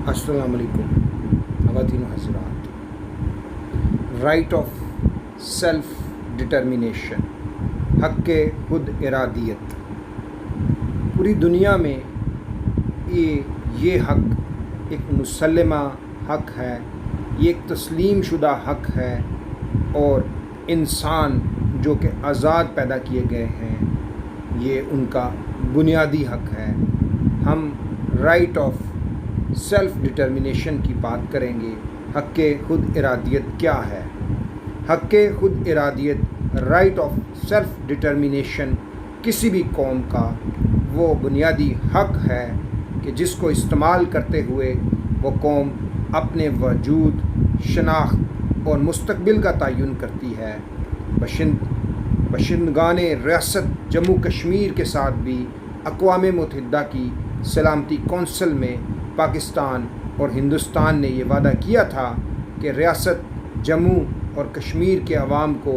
अस्सलाम वालेकुम ख़वातीन व हज़रात। राइट ऑफ सेल्फ डिटर्मिनेशन, हक़ खुद इरादियत। पूरी दुनिया में ये हक़ एक मुसल्लमा हक़ है, ये एक तस्लीम शुदा हक़ है और इंसान जो कि आज़ाद पैदा किए गए हैं ये उनका बुनियादी हक़ है। हम राइट ऑफ सेल्फ डिटर्मिनेशन की बात करेंगे। हक़ खुद इरादियत क्या है? हक़ खुद इरादियत, राइट ऑफ सेल्फ डिटर्मिनेशन किसी भी कौम का वो बुनियादी हक़ है कि जिसको इस्तेमाल करते हुए वो कौम अपने वजूद, शनाख्त और मुस्तक़बिल का तयन करती है। बशिंदगान रियासत जम्मू कश्मीर के साथ भी अक़वाम मुत्तहिदा की सलामती कौंसिल में पाकिस्तान और हिंदुस्तान ने ये वादा किया था कि रियासत जम्मू और कश्मीर के अवाम को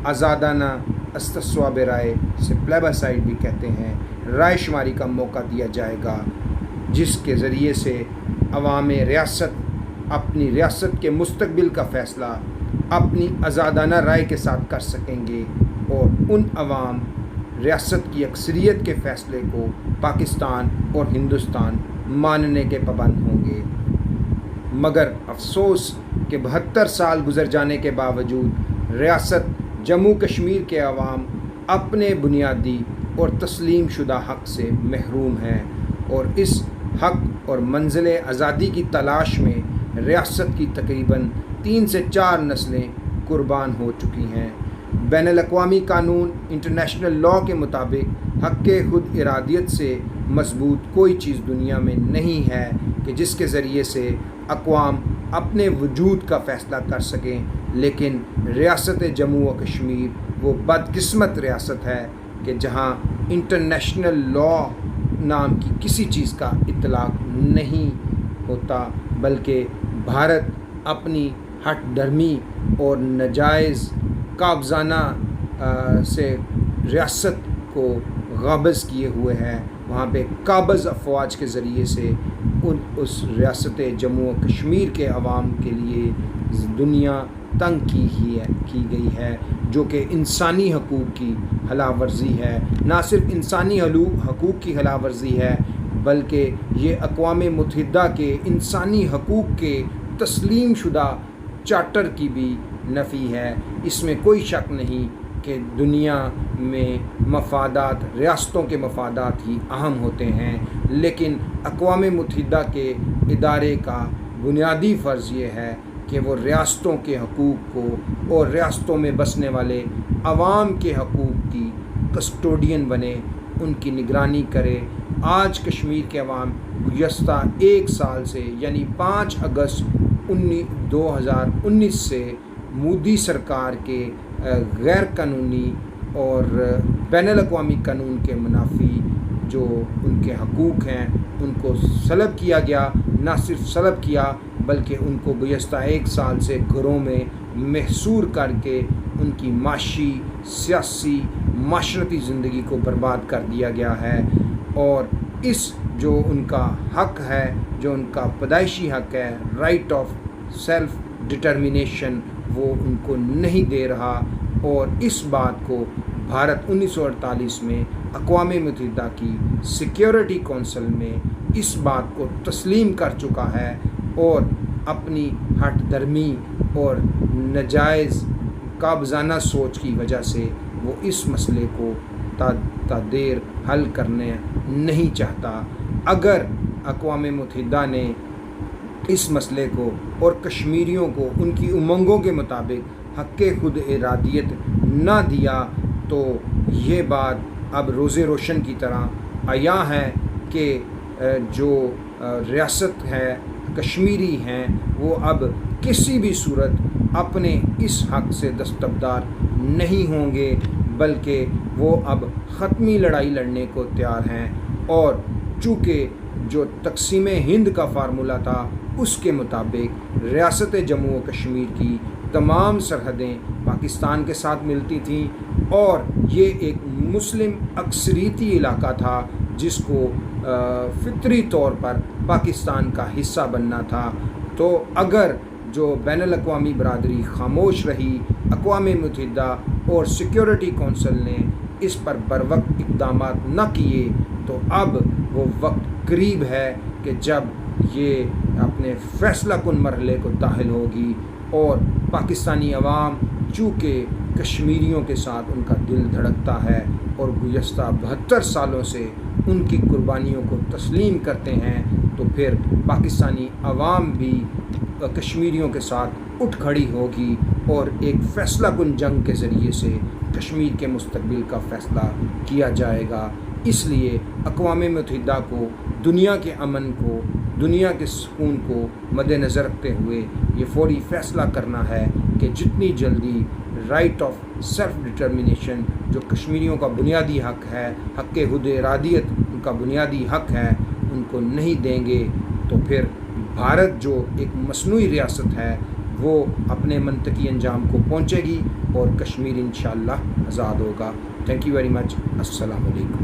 आज़ादाना इस्तिस्वाब राय से प्लेबासाइड भी कहते हैं, राय शुमारी का मौका दिया जाएगा, जिसके ज़रिए से अवाम रियासत अपनी रियासत के मुस्तक़बिल का फ़ैसला अपनी आज़ादाना राय के साथ कर सकेंगे और उन अवाम रियासत की अक्सरियत के फ़ैसले को पाकिस्तान और हिंदुस्तान मानने के पाबंद होंगे। मगर अफसोस कि 72 साल गुजर जाने के बावजूद रियासत जम्मू कश्मीर के अवाम अपने बुनियादी और तस्लीम शुदा हक़ से महरूम हैं और इस हक़ और मंजिल आज़ादी की तलाश में रियासत की तकरीबन 3 से 4 नस्लें कुर्बान हो चुकी हैं। बैनुल-अक़वामी कानून, इंटरनेशनल लॉ के मुताबिक हक़ खुद इरादियत से मजबूत कोई चीज़ दुनिया में नहीं है कि जिसके ज़रिए से अक़वाम अपने वजूद का फ़ैसला कर सकें। लेकिन रियासत जम्मू व कश्मीर वो बदकिस्मत रियासत है कि जहाँ इंटरनेशनल लॉ नाम की किसी चीज़ का इतलाक़ नहीं होता, बल्कि भारत अपनी हट धर्मी और नाजायज़ काबज़ाना से रियासत को गाबज़ किए हुए है। वहाँ पे काबज़ अफवाज के ज़रिए से उस रियासत जम्मू व कश्मीर के अवाम के लिए दुनिया तंग की गई है, जो कि इंसानी हकूक़ की हलावर्जी है। ना सिर्फ इंसानी हकूक़ की हलावर्जी है बल्कि ये अक़वाम मुत्तहिदा के इंसानी हकूक़ के तस्लीम शुदा चार्टर की भी नफ़ी है। इसमें कोई शक नहीं कि दुनिया में मफादात, रियासतों के मफादात ही अहम होते हैं, लेकिन अक़वाम मुत्तहिदा के इदारे का बुनियादी फ़र्ज़ ये है कि वो रियासतों के हकूक़ को और रियासतों में बसने वाले अवाम के हकूक़ की कस्टोडियन बने, उनकी निगरानी करे। आज कश्मीर के अवाम गुज़श्ता 1 साल से यानी 5 अगस्त 2019 से मोदी सरकार के गैर कानूनी और बैनुल-अक़वामी कानून के मुनाफी जो उनके हकूक़ हैं उनको सलब किया गया। ना सिर्फ सलब किया बल्कि उनको गुज़श्ता 1 साल से घरों में महसूर करके उनकी माशी, सियासी, माशरती ज़िंदगी को बर्बाद कर दिया गया है। और इस जो उनका हक़ है, जो उनका पैदाइशी हक़ है, राइट ऑफ सेल्फ डिटर्मिनेशन, वो उनको नहीं दे रहा। और इस बात को भारत 1948 में अक़वाम मुत्तहिदा की सिक्योरिटी कौंसिल में इस बात को तस्लीम कर चुका है और अपनी हट धर्मी और नाजायज़ काबज़ाना सोच की वजह से वो इस मसले को देर हल करने नहीं चाहता। अगर अक़वाम मुत्तहिदा ने इस मसले को और कश्मीरियों को उनकी उमंगों के मुताबिक हक़ खुद इरादियत ना दिया तो ये बात अब रोज़े रोशन की तरह आया है कि जो रियासत है, कश्मीरी हैं, वो अब किसी भी सूरत अपने इस हक़ से दस्तबरदार नहीं होंगे, बल्कि वो अब ख़त्मी लड़ाई लड़ने को तैयार हैं। और चूँकि जो तक़सीम हिंद का फार्मूला था उसके मुताबिक रियासत जम्मू व कश्मीर की तमाम सरहदें पाकिस्तान के साथ मिलती थीं और ये एक मुस्लिम अक्सरीती इलाका था जिसको फितरी तौर पर پاکستان کا حصہ بننا تھا۔ تو اگر جو بین الاقوامی برادری خاموش رہی، اقوام متحدہ اور سیکیورٹی کونسل نے اس پر بروقت اقدامات نہ کیے، تو اب وہ وقت قریب ہے کہ جب یہ اپنے فیصلہ کن مرحلے کو داخل ہوگی، اور پاکستانی عوام چونکہ کشمیریوں کے ساتھ ان کا دل دھڑکتا ہے اور گزشتہ 72 سالوں سے ان کی قربانیوں کو تسلیم کرتے ہیں، تو پھر پاکستانی عوام بھی کشمیریوں کے ساتھ اٹھ کھڑی ہوگی اور ایک فیصلہ کن جنگ کے ذریعے سے کشمیر کے مستقبل کا فیصلہ کیا جائے گا۔ اس لیے اقوام متحدہ کو دنیا کے امن کو، دنیا کے سکون کو مد نظر رکھتے ہوئے یہ فوری فیصلہ کرنا ہے کہ جتنی جلدی رائٹ آف سیلف ڈٹرمنیشن جو کشمیریوں کا بنیادی حق ہے، حق خود ارادیت ان کا بنیادی حق ہے، ان کو نہیں دیں گے، تو پھر بھارت جو ایک مصنوعی ریاست ہے وہ اپنے منطقی انجام کو پہنچے گی اور کشمیر انشاءاللہ آزاد ہوگا۔ Thank you very much. السلام علیکم۔